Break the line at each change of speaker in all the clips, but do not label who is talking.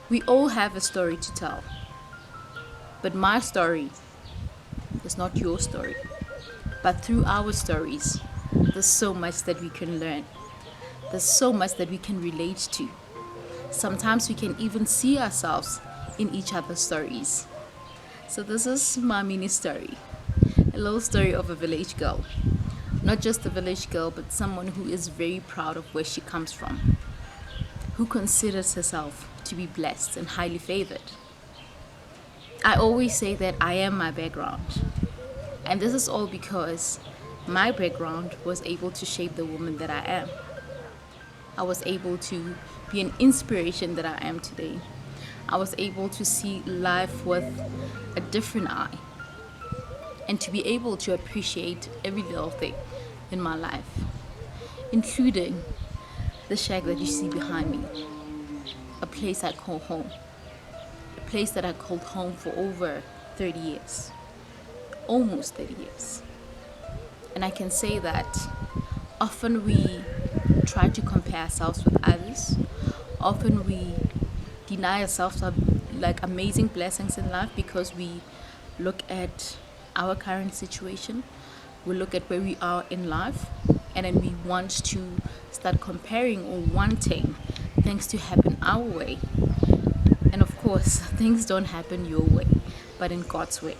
We all have a story to tell, but my story is not your story. But through our stories, there's so much that we can learn. There's so much that we can relate to. Sometimes we can even see ourselves in each other's stories. So this is my mini story. A little story of a village girl. Not just a village girl, but someone who is very proud of where she comes from, who considers herself to be blessed and highly favored. I always say that I am my background. And this is all because my background was able to shape the woman that I am. I was able to be an inspiration that I am today. I was able to see life with a different eye and to be able to appreciate every little thing in my life, including the shack that you see behind me, a place I call home, a place that I called home for over 30 years, almost 30 years. And I can say that often we try to compare ourselves with others. Often we deny ourselves of like amazing blessings in life because we look at our current situation, we look at where we are in life, and then we want to start comparing or wanting things to happen our way. And of course, things don't happen your way, but in God's way.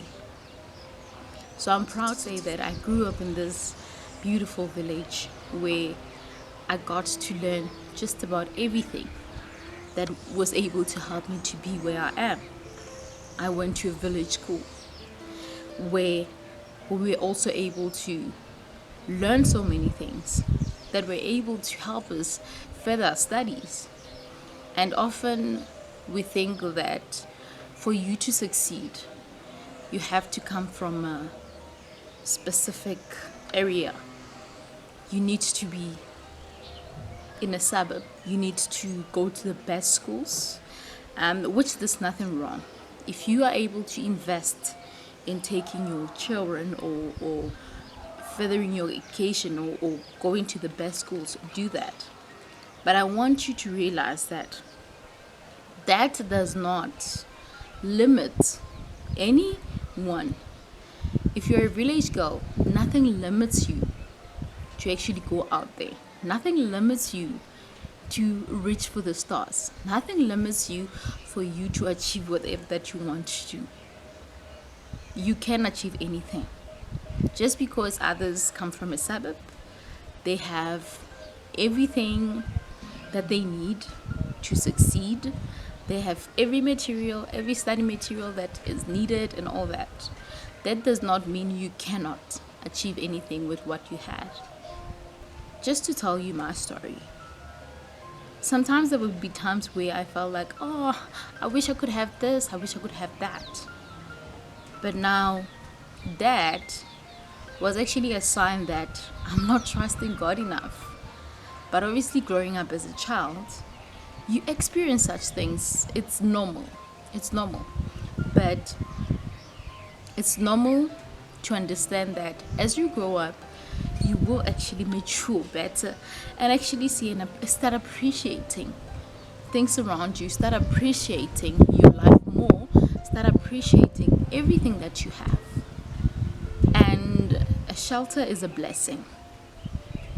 So I'm proud to say that I grew up in this beautiful village where I got to learn just about everything that was able to help me to be where I am. I went to a village school where we were also able to learn so many things that were able to help us further our studies. And often we think that for you to succeed, you have to come from a specific area. You need to be in a suburb. You need to go to the best schools, which there's nothing wrong. If you are able to invest in taking your children or furthering your education or going to the best schools, do that. But I want you to realize that that does not limit anyone. If you're a village girl, nothing limits you to actually go out there. Nothing limits you to reach for the stars. Nothing limits you for you to achieve whatever that you want to do. You can achieve anything. Just because others come from a suburb, they have everything that they need to succeed. They have every material, every study material that is needed and all that. That does not mean you cannot achieve anything with what you had. Just to tell you my story. Sometimes there would be times where I felt like, oh, I wish I could have this, I wish I could have that. But now that was actually a sign that I'm not trusting God enough. But obviously, growing up as a child, you experience such things. It's normal. It's normal. But it's normal to understand that as you grow up, you will actually mature better and actually see and start appreciating things around you, start appreciating your life more, start appreciating everything that you have. And a shelter is a blessing.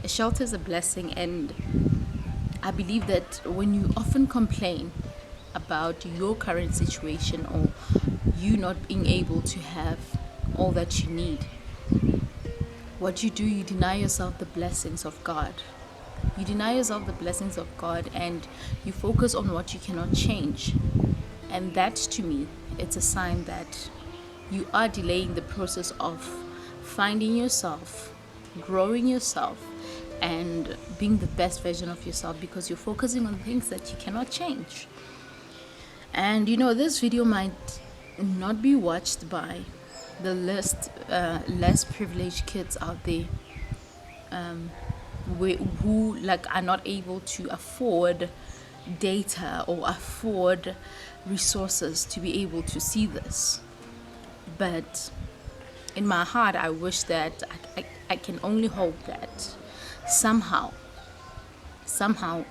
A shelter is a blessing, and I believe that when you often complain about your current situation or you not being able to have all that you need, what you do, you deny yourself the blessings of God. You deny yourself the blessings of God and you focus on what you cannot change. And that, to me, it's a sign that you are delaying the process of finding yourself, growing yourself, and being the best version of yourself because you're focusing on things that you cannot change. And this video might not be watched by the less privileged kids out there, who are not able to afford data or afford resources to be able to see this. But in my heart, I wish that I can only hope that somehow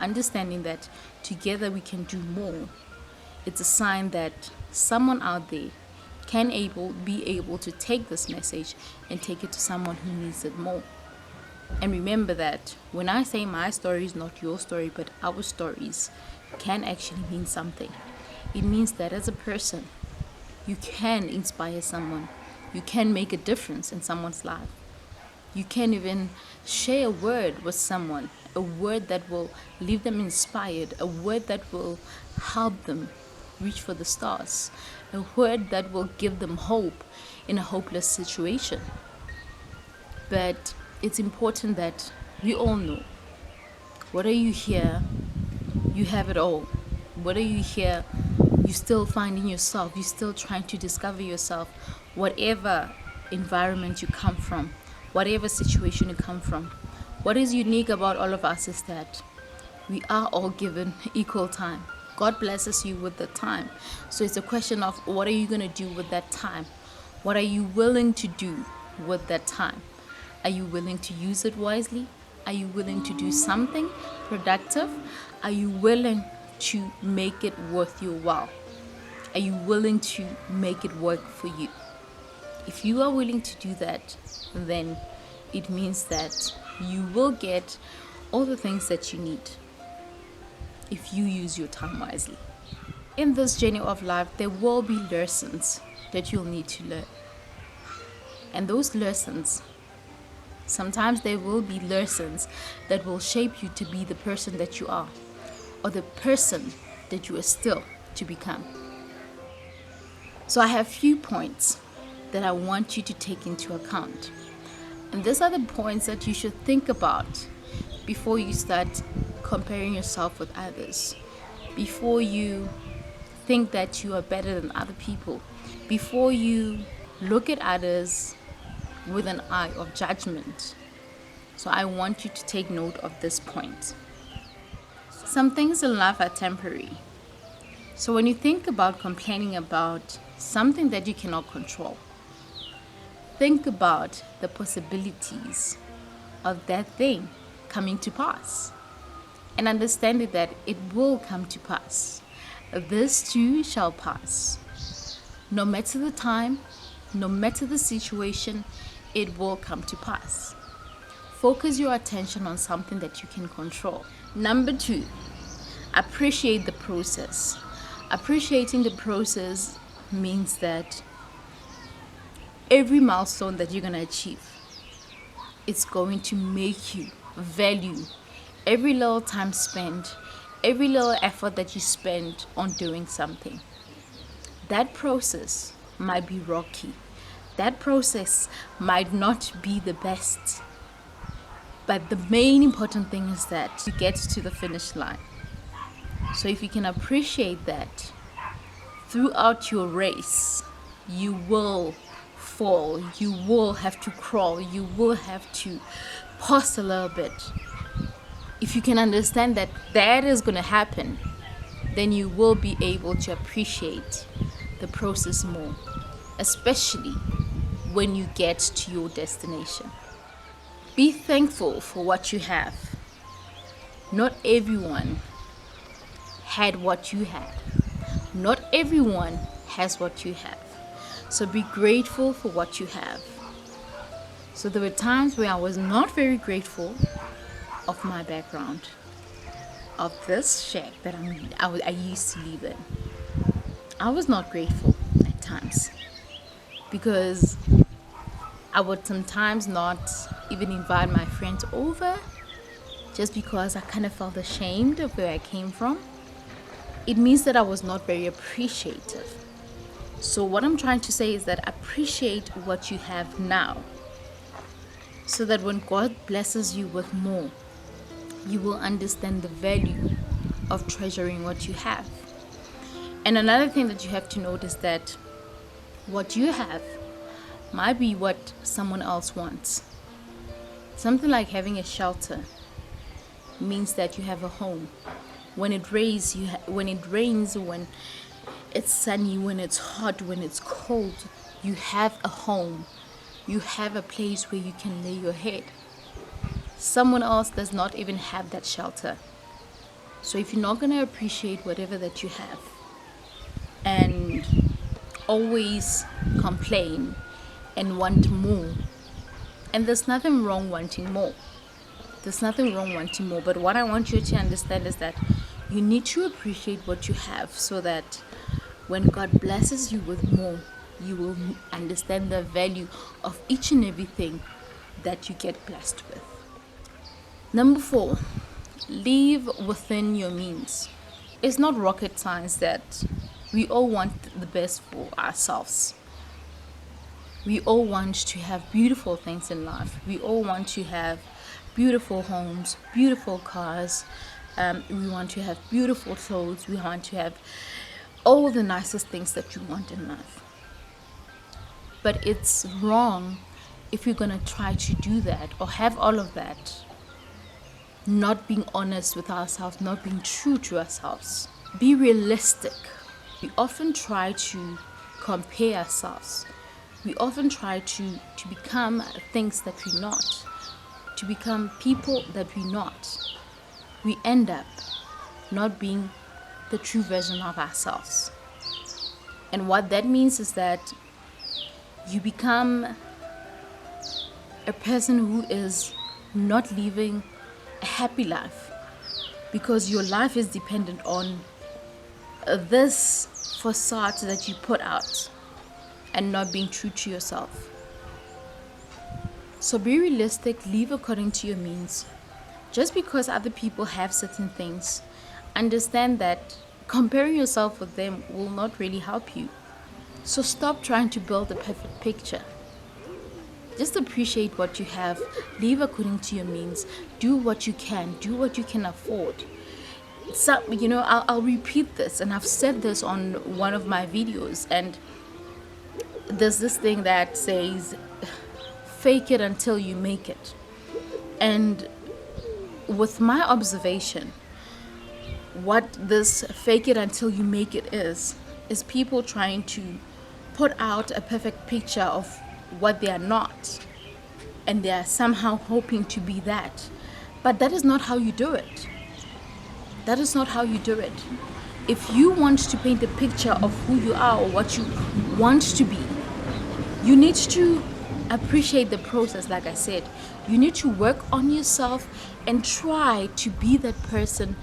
understanding that together we can do more, It's a sign that someone out there can be able to take this message and take it to someone who needs it more. And remember that when I say my story is not your story, but our stories can actually mean something. It means that as a person, you can inspire someone. You can make a difference in someone's life. You can even share a word with someone, a word that will leave them inspired, a word that will help them reach for the stars, a word that will give them hope in a hopeless situation. But it's important that we all know, whether you here, you have it all. Whether you here, you're still finding yourself, you're still trying to discover yourself, whatever environment you come from, whatever situation you come from. What is unique about all of us is that we are all given equal time. God blesses you with the time. So it's a question of what are you going to do with that time? What are you willing to do with that time? Are you willing to use it wisely? Are you willing to do something productive? Are you willing to make it worth your while? Are you willing to make it work for you? If you are willing to do that, then it means that you will get all the things that you need if you use your time wisely. In this journey of life, there will be lessons that you'll need to learn. And those lessons, sometimes there will be lessons that will shape you to be the person that you are, or the person that you are still to become. So I have few points that I want you to take into account. And these are the points that you should think about before you start comparing yourself with others, before you think that you are better than other people, before you look at others with an eye of judgment. So I want you to take note of this point. Some things in life are temporary. So when you think about complaining about something that you cannot control, think about the possibilities of that thing coming to pass and understanding that it will come to pass. This too shall pass. No matter the time, no matter the situation, it will come to pass. Focus your attention on something that you can control. Number 2, appreciate the process. Appreciating the process means that every milestone that you're going to achieve, it's going to make you value every little time spent, every little effort that you spend on doing something. That process might be rocky. That process might not be the best. But the main important thing is that you get to the finish line. So if you can appreciate that throughout your race, you will fall, you will have to crawl, you will have to pause a little bit. If you can understand that that is going to happen, then you will be able to appreciate the process more, especially when you get to your destination. Be thankful for what you have. Not everyone had what you had. Not everyone has what you have. So be grateful for what you have. So there were times where I was not very grateful of my background, of this shack that I used to live in. I was not grateful at times because I would sometimes not even invite my friends over just because I kind of felt ashamed of where I came from. It means that I was not very appreciative. So what I'm trying to say is that appreciate what you have now, so that when God blesses you with more, you will understand the value of treasuring what you have. And another thing that you have to note is that what you have might be what someone else wants. Something like having a shelter means that you have a home. When it rains, when it's sunny, when it's hot, when it's cold, you have a home. You have a place where you can lay your head. Someone else does not even have that shelter. So if you're not going to appreciate whatever that you have, and always complain and want more. And there's nothing wrong wanting more. There's nothing wrong wanting more. But what I want you to understand is that you need to appreciate what you have, so that when God blesses you with more, you will understand the value of each and everything that you get blessed with. Number 4, live within your means. It's not rocket science that we all want the best for ourselves. We all want to have beautiful things in life. We all want to have beautiful homes, beautiful cars. We want to have beautiful clothes. We want to have all the nicest things that you want in life. But it's wrong if you're going to try to do that or have all of that, not being honest with ourselves, not being true to ourselves. Be realistic. We often try to compare ourselves. We often try to become things that we're not, to become people that we're not. We end up not being the true version of ourselves. And what that means is that you become a person who is not living a happy life, because your life is dependent on this facade that you put out and not being true to yourself. So be realistic, live according to your means. Just because other people have certain things, understand that comparing yourself with them will not really help you. So stop trying to build a perfect picture. Just appreciate what you have, live according to your means, do what you can afford. So, I'll repeat this, and I've said this on one of my videos, and there's this thing that says, fake it until you make it. And with my observation, what this fake it until you make it is people trying to put out a perfect picture of what they are not, and they are somehow hoping to be that. But that is not how you do it. That is not how you do it. If you want to paint a picture of who you are or what you want to be, you need to appreciate the process. Like I said, you need to work on yourself and try to be that person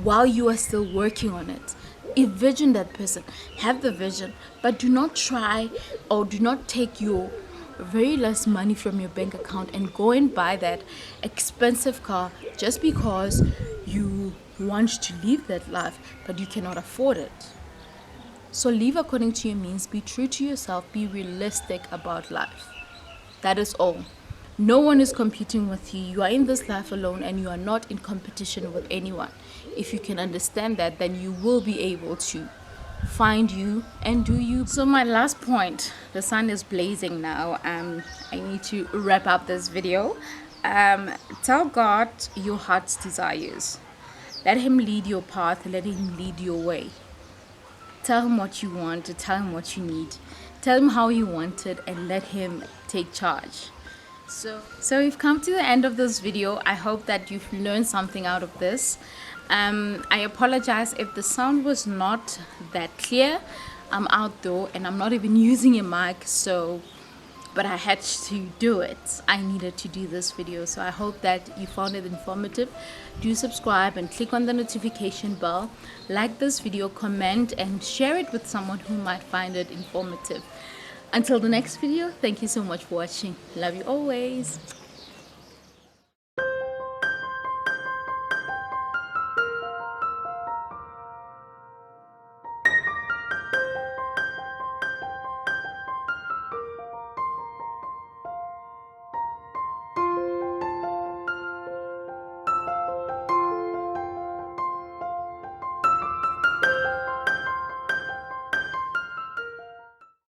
while you are still working on it. Envision that person, have the vision, but do not try or do not take your very less money from your bank account and go and buy that expensive car just because you want to live that life, but you cannot afford it. So live according to your means, be true to yourself, be realistic about life. That is all. No one is competing with you. You are in this life alone, and you are not in competition with anyone. If you can understand that, then you will be able to find you and do you. So my last point, the sun is blazing now. I need to wrap up this video. Tell God your heart's desires. Let him lead your path. Let him lead your way. Tell him what you want, tell him what you need, tell him how you want it, and let him take charge. So we've come to the end of this video. I hope that you've learned something out of this. I apologize if the sound was not that clear. I'm outdoor and I'm not even using a mic, but I had to do it. I needed to do this video. So I hope that you found it informative. Do subscribe and click on the notification bell. Like this video, comment, and share it with someone who might find it informative. Until the next video, thank you so much for watching. Love you always.